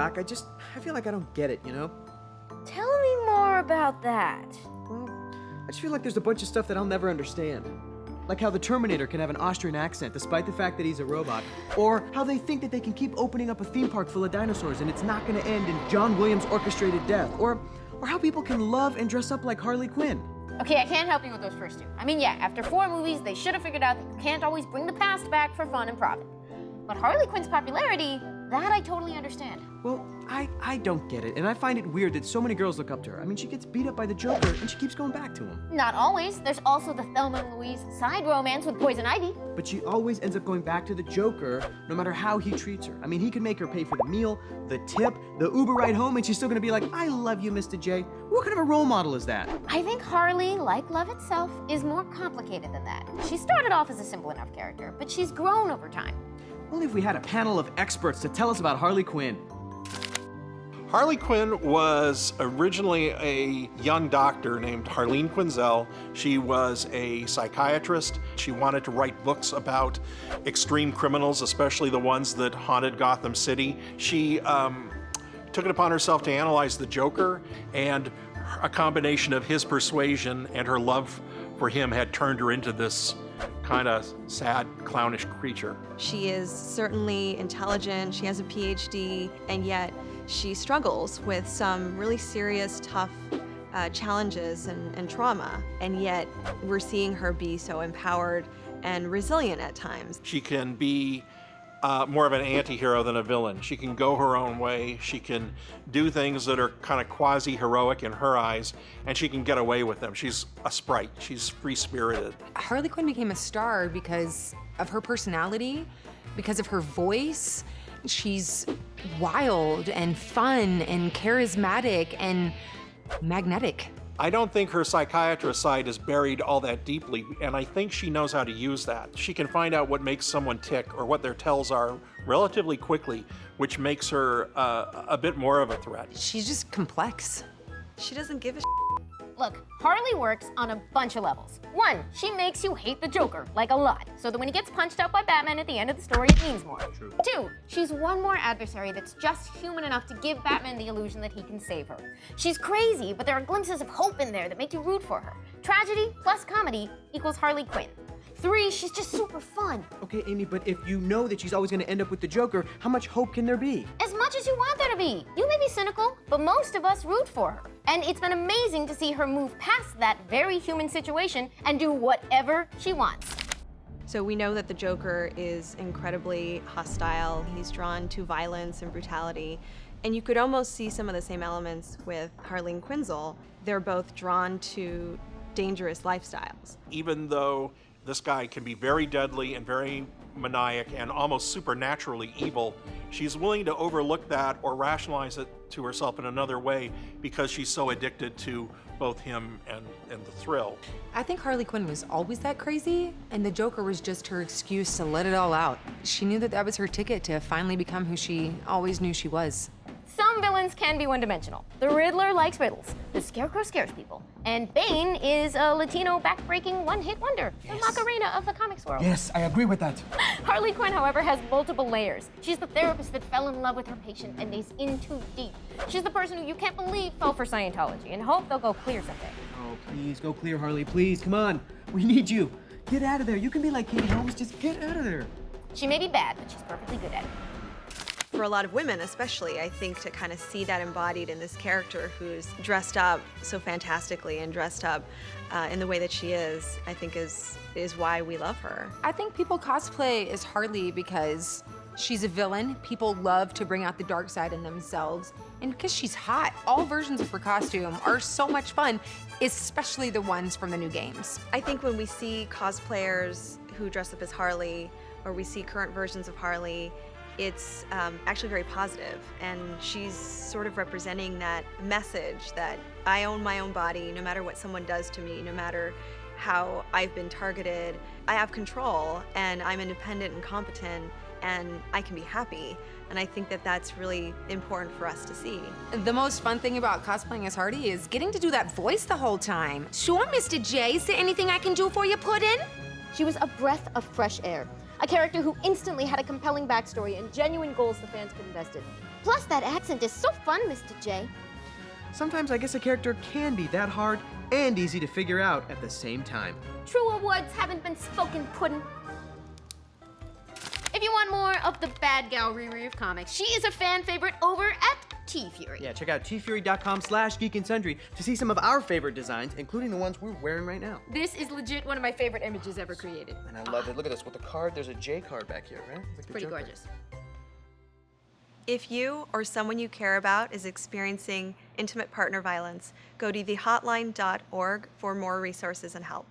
Doc. I feel like I don't get it, you know? Tell me more about that. Well, I just feel like there's a bunch of stuff that I'll never understand. Like how the Terminator can have an Austrian accent despite the fact that he's a robot. Or how they think that they can keep opening up a theme park full of dinosaurs and it's not gonna end in John Williams' orchestrated death. Or how people can love and dress up like Harley Quinn. Okay, I can't help you with those first two. I mean, yeah, after 4 movies, they should have figured out that you can't always bring the past back for fun and profit. But Harley Quinn's popularity, that I totally understand. Well, I don't get it, and I find it weird that so many girls look up to her. I mean, she gets beat up by the Joker, and she keeps going back to him. Not always. There's also the Thelma and Louise side romance with Poison Ivy. But she always ends up going back to the Joker, no matter how he treats her. I mean, he could make her pay for the meal, the tip, the Uber ride home, and she's still gonna be like, I love you, Mr. J. What kind of a role model is that? I think Harley, like love itself, is more complicated than that. She started off as a simple enough character, but she's grown over time. Only if we had a panel of experts to tell us about Harley Quinn. Harley Quinn was originally a young doctor named Harleen Quinzel. She was a psychiatrist. She wanted to write books about extreme criminals, especially the ones that haunted Gotham City. She took it upon herself to analyze the Joker, and a combination of his persuasion and her love for him had turned her into this kind of sad, clownish creature. She is certainly intelligent, she has a PhD, and yet she struggles with some really serious, tough challenges and trauma. And yet we're seeing her be so empowered and resilient at times. She can be more of an anti-hero than a villain. She can go her own way. She can do things that are kind of quasi-heroic in her eyes, and she can get away with them. She's a sprite. She's free-spirited. Harley Quinn became a star because of her personality, because of her voice. She's wild and fun and charismatic and magnetic. I don't think her psychiatrist side is buried all that deeply, and I think she knows how to use that. She can find out what makes someone tick or what their tells are relatively quickly, which makes her a bit more of a threat. She's just complex. She doesn't give a Look, Harley works on a bunch of levels. 1, she makes you hate the Joker, like a lot, so that when he gets punched out by Batman at the end of the story, it means more. True. 2, she's one more adversary that's just human enough to give Batman the illusion that he can save her. She's crazy, but there are glimpses of hope in there that make you root for her. Tragedy plus comedy equals Harley Quinn. 3, she's just super fun. Okay, Amy, but if you know that she's always gonna end up with the Joker, how much hope can there be? As much as you want there to be. You may be cynical, but most of us root for her. And it's been amazing to see her move past that very human situation and do whatever she wants. So we know that the Joker is incredibly hostile. He's drawn to violence and brutality. And you could almost see some of the same elements with Harleen Quinzel. They're both drawn to dangerous lifestyles. Even though this guy can be very deadly and very maniac and almost supernaturally evil, she's willing to overlook that or rationalize it to herself in another way because she's so addicted to both him and the thrill. I think Harley Quinn was always that crazy, and the Joker was just her excuse to let it all out. She knew that that was her ticket to finally become who she always knew she was. Some villains can be one-dimensional. The Riddler likes riddles. The Scarecrow scares people. And Bane is a Latino back-breaking one-hit wonder. The Macarena of the comics world. Yes, I agree with that. Harley Quinn, however, has multiple layers. She's the therapist that fell in love with her patient and is in too deep. She's the person who you can't believe fell for Scientology and hope they'll go clear someday. Oh, please, go clear, Harley, please, come on. We need you. Get out of there. You can be like Katie Holmes, just get out of there. She may be bad, but she's perfectly good at it. For a lot of women especially, I think to kind of see that embodied in this character who's dressed up so fantastically and dressed up in the way that she is, I think is why we love her. I think people cosplay as Harley because she's a villain. People love to bring out the dark side in themselves. And because she's hot, all versions of her costume are so much fun, especially the ones from the new games. I think when we see cosplayers who dress up as Harley, or we see current versions of Harley, it's actually very positive, and she's sort of representing that message that I own my own body, no matter what someone does to me, no matter how I've been targeted, I have control, and I'm independent and competent, and I can be happy. And I think that that's really important for us to see. The most fun thing about cosplaying as Harley is getting to do that voice the whole time. Sure, Mr. J, is there anything I can do for you, Puddin'? She was a breath of fresh air. A character who instantly had a compelling backstory and genuine goals the fans could invest in. Plus, that accent is so fun, Mr. J. Sometimes I guess a character can be that hard and easy to figure out at the same time. Truer words haven't been spoken, Puddin'. If you want more of the bad gal Riri of comics, she is a fan favorite over at T-Fury. Yeah, check out tfury.com/Geek Sundry to see some of our favorite designs, including the ones we're wearing right now. This is legit one of my favorite images ever created. And I love it. Look at this. With the card, there's a J card back here, right? It's like the Pretty Joker. gorgeous. If you or someone you care about is experiencing intimate partner violence, go to thehotline.org for more resources and help.